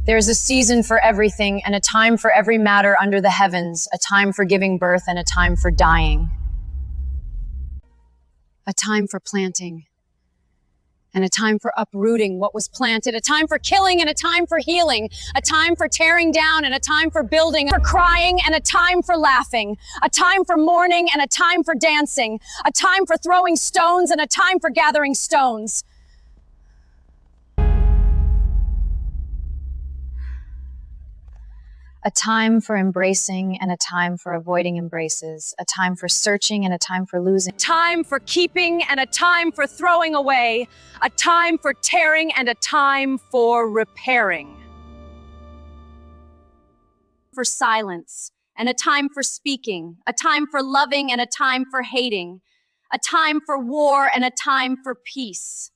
There's a season for everything and a time for every matter under the heavens, a time for giving birth and a time for dying. A time for planting and a time for uprooting what was planted, a time for killing and a time for healing, a time for tearing down and a time for building, for crying and a time for laughing, a time for mourning and a time for dancing, a time for throwing stones and a time for gathering stones. A time for embracing and a time for avoiding embraces, a time for searching and a time for losing, time for keeping and a time for throwing away, a time for tearing and a time for repairing. For silence and a time for speaking, a time for loving and a time for hating, a time for war and a time for peace.